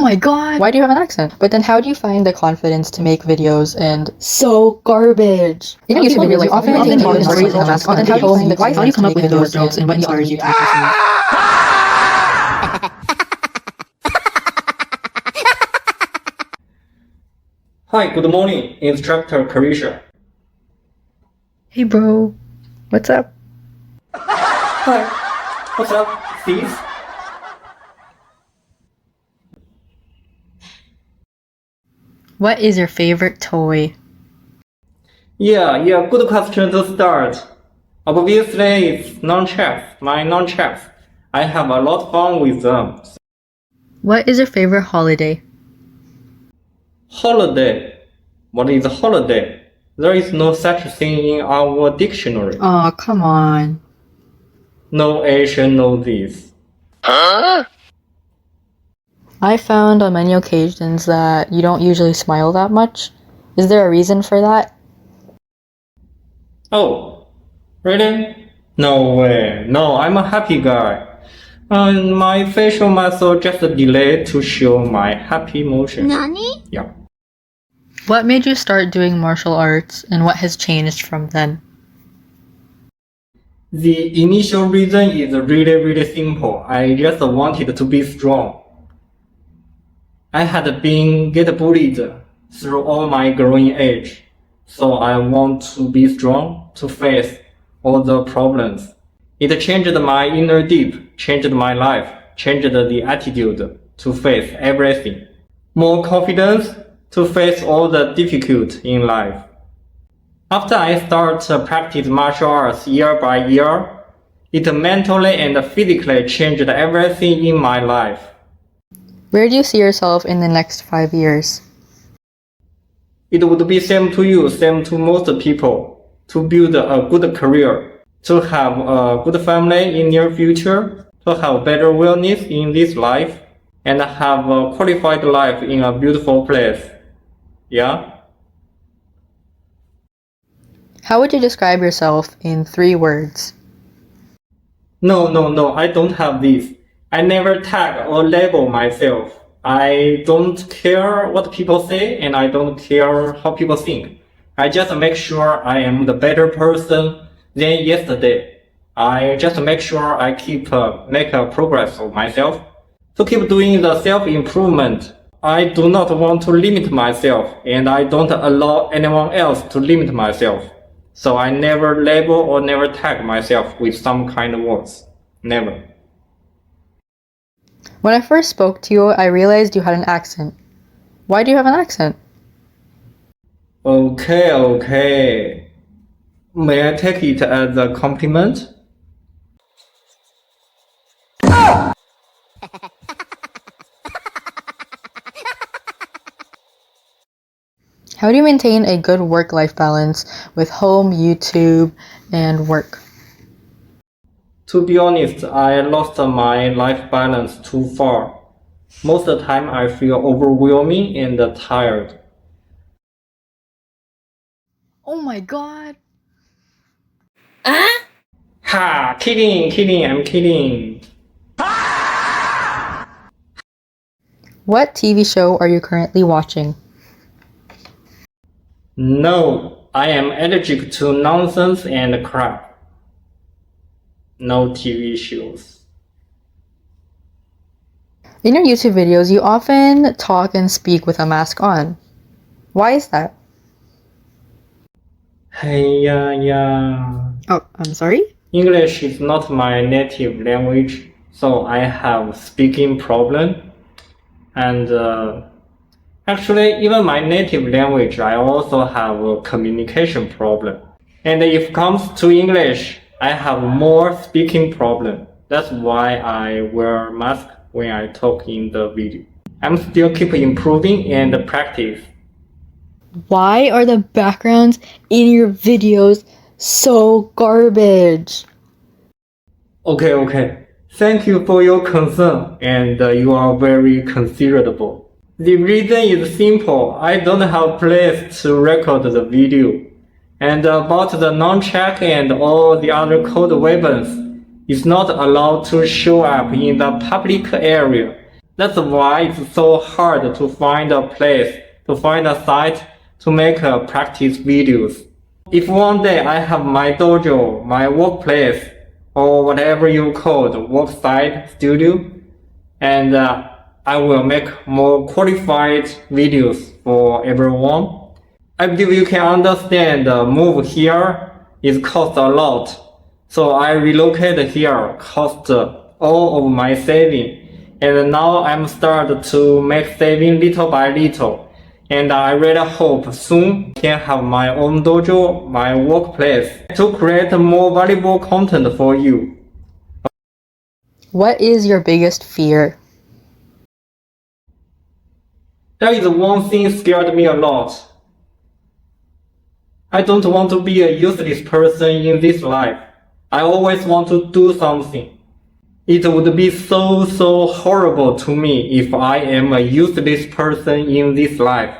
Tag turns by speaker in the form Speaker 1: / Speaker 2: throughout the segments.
Speaker 1: my god! Why do you have an accent? But then how do you find the confidence to make videos and so garbage? In your YouTube videos, you often talk stories with a mask on. And how do you find the confidence? How do you come up with those jokes and what inspires you to make this?
Speaker 2: Hi, good morning, Instructor Carisha.
Speaker 1: Hey bro, what's up?
Speaker 2: Hi, what's up, Steve?
Speaker 1: What is your favorite toy?
Speaker 2: Yeah, good question to start. Obviously, it's nunchucks, my nunchucks. I have a lot of fun with them.
Speaker 1: What is your favorite holiday?
Speaker 2: Holiday. What is a holiday? There is no such thing in our dictionary.
Speaker 1: Oh, come on.
Speaker 2: No Asian knows this.
Speaker 1: I found on many occasions that you don't usually smile that much. Is there a reason for that?
Speaker 2: Oh, really? No way. No, I'm a happy guy. And my facial muscle just delayed to show my happy emotion.
Speaker 3: Nani?
Speaker 2: Yeah.
Speaker 1: What made you start doing martial arts and what has changed from then?
Speaker 2: The initial reason is really simple. I just wanted to be strong. I had been get bullied through all my growing age, so I want to be strong to face all the problems. It changed my inner deep, changed my life, changed the attitude to face everything. More confidence to face all the difficult in life. After I start to practice martial arts year by year, it mentally and physically changed everything in my life.
Speaker 1: Where do you see yourself in the next 5 years?
Speaker 2: It would be same to you, same to most people, to build a good career, to have a good family in near future, to have better wellness in this life, and have a qualified life in a beautiful place. Yeah?
Speaker 1: How would you describe yourself in 3 words?
Speaker 2: No, I don't have this. I never tag or label myself. I don't care what people say and I don't care how people think. I just make sure I am the better person than yesterday. I just make sure I keep make a progress of myself. To keep doing the self-improvement. I do not want to limit myself and I don't allow anyone else to limit myself. So I never label or never tag myself with some kind of words. Never.
Speaker 1: When I first spoke to you, I realized you had an accent. Why do you have an accent?
Speaker 2: Okay. May I take it as a compliment?
Speaker 1: How do you maintain a good work-life balance with home, YouTube, and work?
Speaker 2: To be honest, I lost my life balance too far. Most of the time I feel overwhelming and tired.
Speaker 1: Oh my god!
Speaker 2: Ha! Kidding, I'm kidding.
Speaker 1: What TV show are you currently watching?
Speaker 2: No, I am allergic to nonsense and crap. No TV shows.
Speaker 1: In your YouTube videos, you often talk and speak with a mask on. Why is that?
Speaker 2: Hey, yeah.
Speaker 1: Oh, I'm sorry?
Speaker 2: English is not my native language, so I have speaking problem. And actually, even my native language, I also have a communication problem. And if it comes to English, I have more speaking problem. That's why I wear mask when I talk in the video. I'm still keep improving and practice.
Speaker 1: Why are the backgrounds in your videos so garbage?
Speaker 2: Okay. Thank you for your concern, and you are very considerable. The reason is simple. I don't have place to record the video. And about the nunchuck and all the other cold weapons, it's not allowed to show up in the public area. That's why it's so hard to find a place, to find a site to make practice videos. If one day I have my dojo, my workplace, or whatever you call the work site studio, and I will make more qualified videos for everyone. I believe you can understand the move here is cost a lot. So I relocated here, cost all of my saving. And now I'm started to make saving little by little. And I really hope soon can have my own dojo, my workplace, to create more valuable content for you.
Speaker 1: What is your biggest fear?
Speaker 2: There is one thing scared me a lot. I don't want to be a useless person in this life. I always want to do something. It would be so horrible to me if I am a useless person in this life.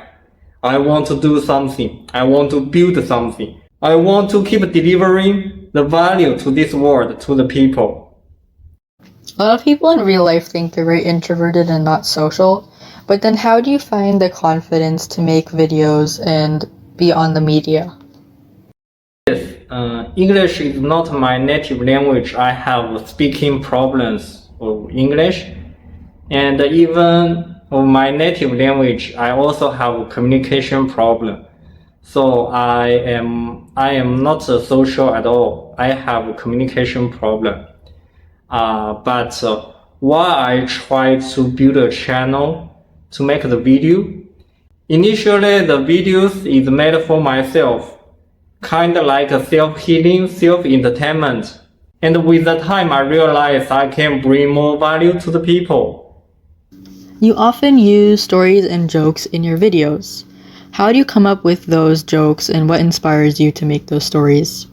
Speaker 2: I want to do something. I want to build something. I want to keep delivering the value to this world, to the people.
Speaker 1: A lot of people in real life think they're very introverted and not social, but then how do you find the confidence to make videos and be on the media?
Speaker 2: Yes, English is not my native language. I have speaking problems of English, and even of my native language, I also have communication problem. So I am not social at all. I have a communication problem. But while I try to build a channel to make the video, initially the videos is made for myself. Kind of like a self-healing, self-entertainment. And with the time I realized I can bring more value to the people.
Speaker 1: You often use stories and jokes in your videos. How do you come up with those jokes and what inspires you to make those stories?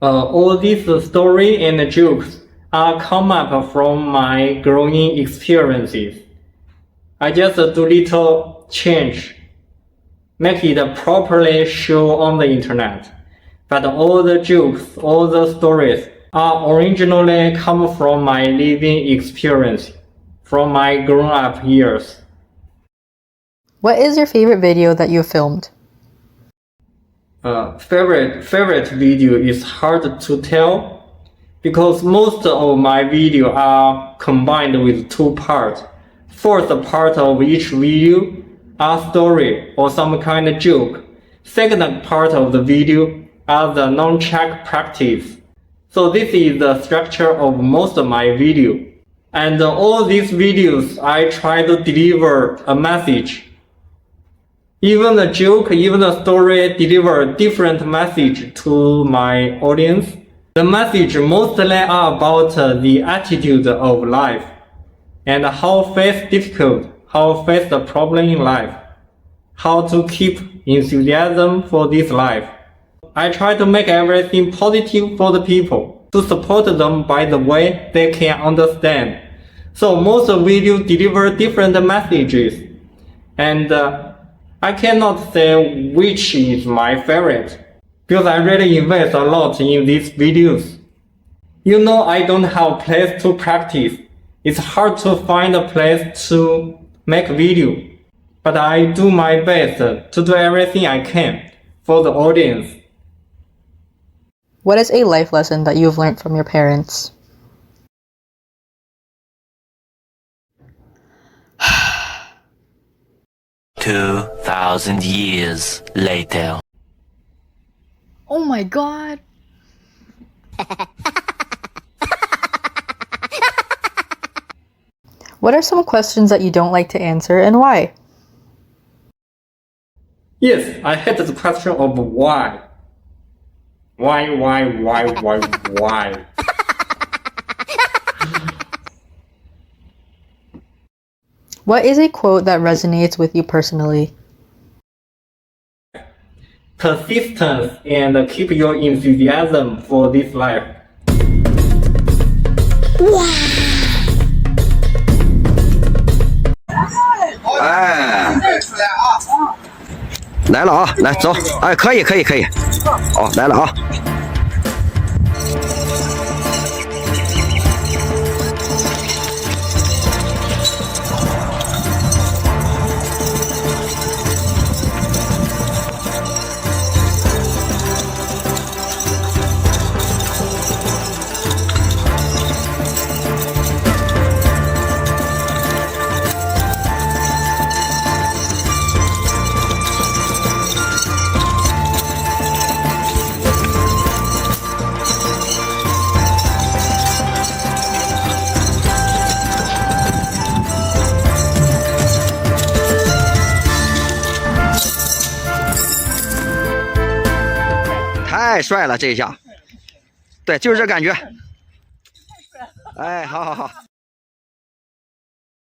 Speaker 2: All these stories and jokes are come up from my growing experiences. I just do little change, make it properly show on the internet. But all the jokes, all the stories are originally come from my living experience, from my grown-up years.
Speaker 1: What is your favorite video that you filmed?
Speaker 2: Favorite video is hard to tell because most of my video are combined with two parts. First part of each video are story or some kind of joke. Second part of the video are the nunchuck practice. So this is the structure of most of my video. And all these videos I try to deliver a message. Even the joke, even the story deliver a different message to my audience. The message mostly are about the attitude of life and how face difficult, how face the problem in life, how to keep enthusiasm for this life. I try to make everything positive for the people, to support them by the way they can understand. So most videos deliver different messages, and I cannot say which is my favorite, because I really invest a lot in these videos. You know, I don't have a place to practice. It's hard to find a place to make video, but I do my best to do everything I can for the audience.
Speaker 1: What is a life lesson that you've learned from your parents?
Speaker 3: "2,000 years later."
Speaker 1: Oh my god! What are some questions that you don't like to answer and why?
Speaker 2: Yes, I hate the question of why. Why?
Speaker 1: What is a quote that resonates with you personally?
Speaker 2: Persistence and keep your enthusiasm for this life.
Speaker 4: 哎，来了啊，来走，哎，可以，哦，来了啊。太帅了这一下，对，就是这感觉。哎，好好好。